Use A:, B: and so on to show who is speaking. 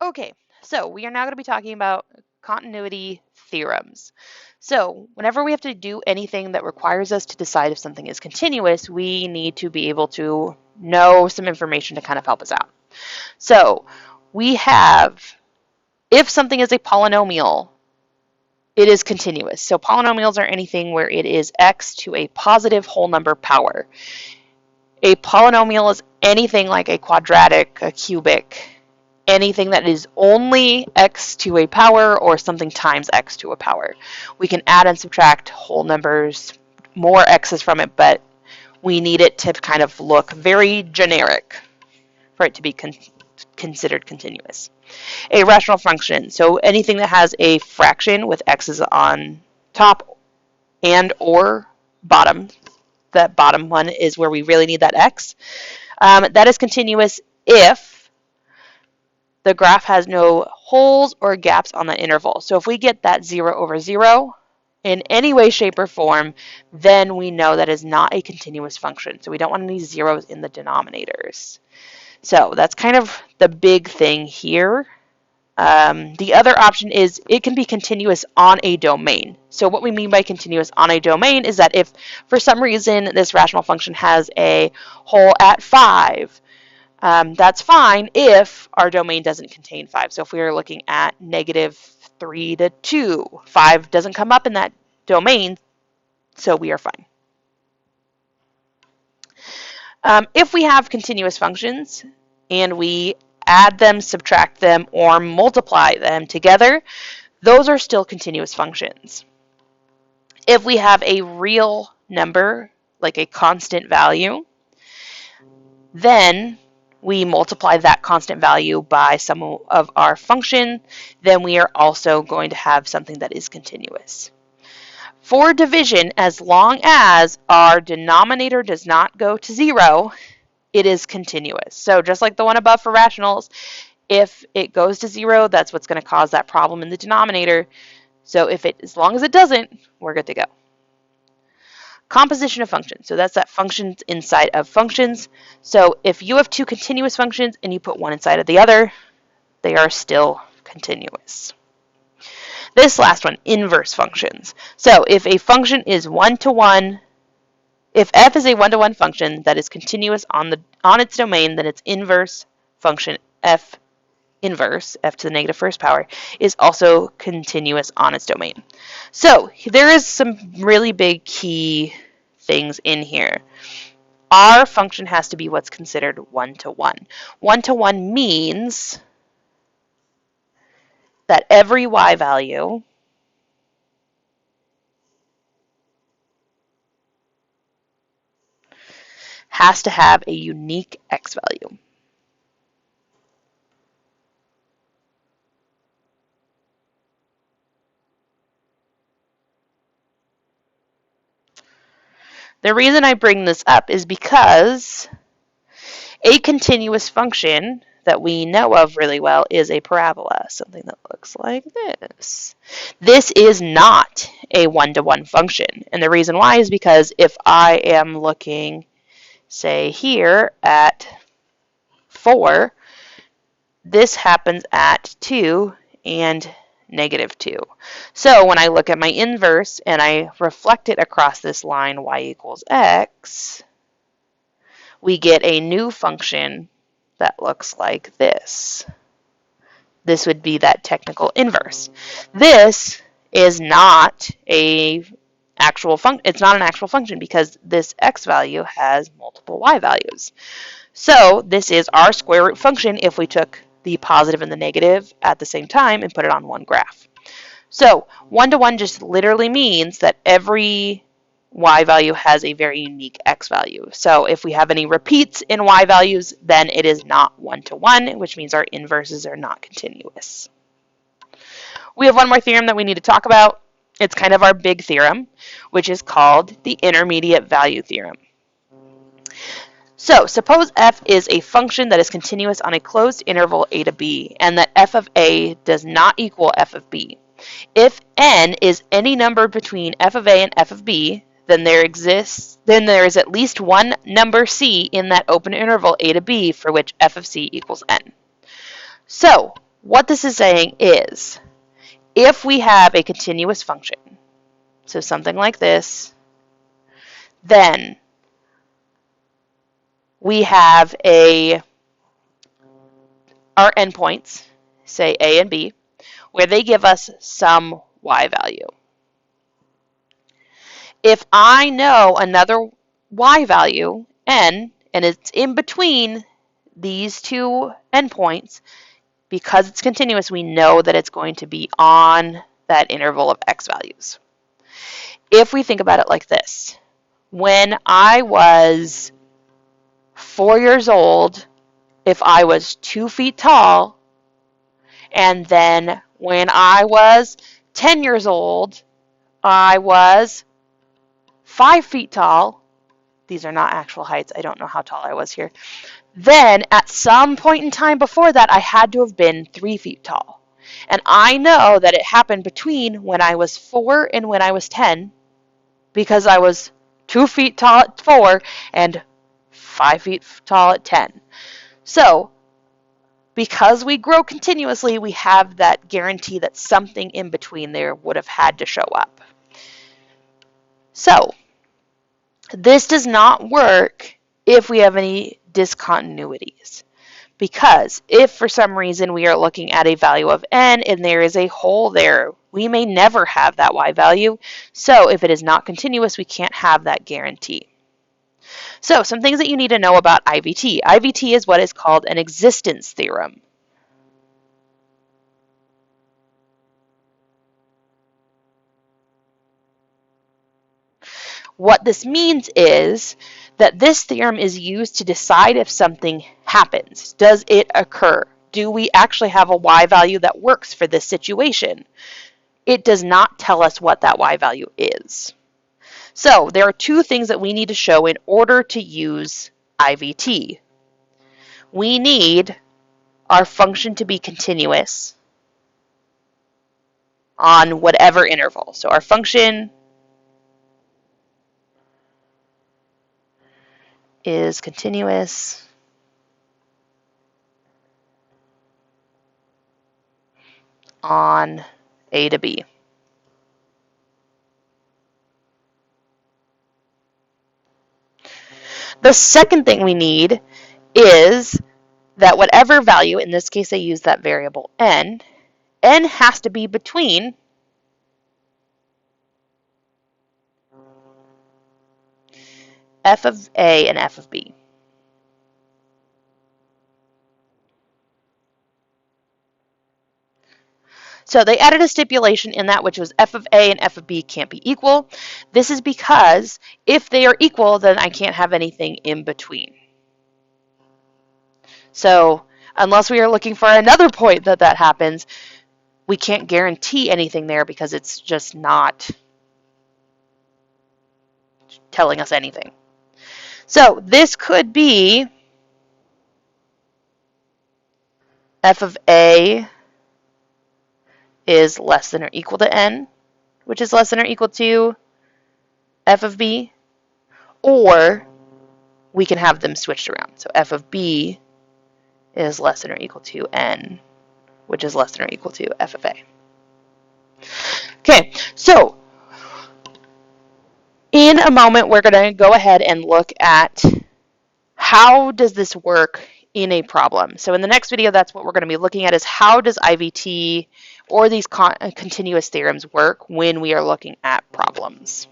A: Okay, so we are now going to be talking about continuity theorems. So whenever we have to do anything that requires us to decide if something is continuous, we need to be able to know some information to kind of help us out. So we have, if something is a polynomial, it is continuous. So polynomials are anything where it is x to a positive whole number power. A polynomial is anything like a quadratic, a cubic, anything that is only x to a power or something times x to a power. We can add and subtract whole numbers, more x's from it, but we need it to kind of look very generic for it to be considered continuous. A rational function, so anything that has a fraction with x's on top and or bottom. That bottom one is where we really need that x. That is continuous if the graph has no holes or gaps on the interval. So if we get that 0 over 0 in any way, shape, or form, then we know that is not a continuous function. So we don't want any zeros in the denominators. So that's kind of the big thing here. The other option is it can be continuous on a domain. So what we mean by continuous on a domain is that if for some reason this rational function has a hole at 5, that's fine if our domain doesn't contain 5. So if we are looking at -3 to 2, 5 doesn't come up in that domain, so we are fine. If we have continuous functions and we add them, subtract them, or multiply them together, those are still continuous functions. If we have a real number, like a constant value, then we multiply that constant value by some of our function, then we are also going to have something that is continuous. For division, as long as our denominator does not go to 0, it is continuous. So just like the one above for rationals, if it goes to 0, that's what's going to cause that problem in the denominator. So as long as it doesn't, we're good to go. Composition of functions. So that's that functions inside of functions. So if you have two continuous functions and you put one inside of the other, they are still continuous. This last one, inverse functions. So if a function is one-to-one, if f is a one-to-one function that is continuous on its domain, then its inverse function f inverse, f to the negative first power, is also continuous on its domain. So there is some really big key things in here. Our function has to be what's considered one-to-one. One-to-one means that every y value has to have a unique x value. The reason I bring this up is because a continuous function that we know of really well is a parabola, something that looks like this. This is not a one-to-one function, and the reason why is because if I am looking, say here, at 4, this happens at 2 and -2. So when I look at my inverse and I reflect it across this line, y equals x, we get a new function that looks like this. This would be that technical inverse. This is not a actual function. It's not an actual function because this x value has multiple y values. So this is our square root function if we took the positive and the negative at the same time and put it on one graph. So one-to-one just literally means that every y value has a very unique x value. So if we have any repeats in y values, then it is not one-to-one, which means our inverses are not continuous. We have one more theorem that we need to talk about. It's kind of our big theorem, which is called the intermediate value theorem. So suppose f is a function that is continuous on a closed interval a to b, and that f of a does not equal f of b. If n is any number between f of a and f of b, then there is at least one number c in that open interval a to b for which f of c equals n. So what this is saying is, if we have a continuous function, so something like this, then we have our endpoints, say A and B, where they give us some y value. If I know another y value, n, and it's in between these two endpoints, because it's continuous, we know that it's going to be on that interval of x values. If we think about it like this, when I was 4 years old, if I was 2 feet tall, and then when I was 10 years old, I was 5 feet tall. These are not actual heights. I don't know how tall I was here. Then at some point in time before that, I had to have been 3 feet tall. And I know that it happened between when I was 4 and when I was 10, because I was 2 feet tall at 4 and 5 feet tall at 10. So, because we grow continuously, we have that guarantee that something in between there would have had to show up. So, this does not work if we have any discontinuities. Because if for some reason we are looking at a value of n and there is a hole there, we may never have that y value. So if it is not continuous, we can't have that guarantee. So some things that you need to know about IVT. IVT is what is called an existence theorem. What this means is that this theorem is used to decide if something happens. Does it occur? Do we actually have a y value that works for this situation? It does not tell us what that y value is. So there are two things that we need to show in order to use IVT. We need our function to be continuous on whatever interval. So our function is continuous on A to B. The second thing we need is that whatever value, in this case I use that variable n has to be between f of A and f of B. So they added a stipulation in that, which was f of A and f of B can't be equal. This is because if they are equal, then I can't have anything in between. So unless we are looking for another point that happens, we can't guarantee anything there because it's just not telling us anything. So this could be f of A is less than or equal to n, which is less than or equal to f of B, or we can have them switched around. So f of B is less than or equal to n, which is less than or equal to f of A. Okay, so in a moment we're going to go ahead and look at how does this work in a problem. So in the next video, that's what we're going to be looking at, is how does IVT or these continuous theorems work when we are looking at problems.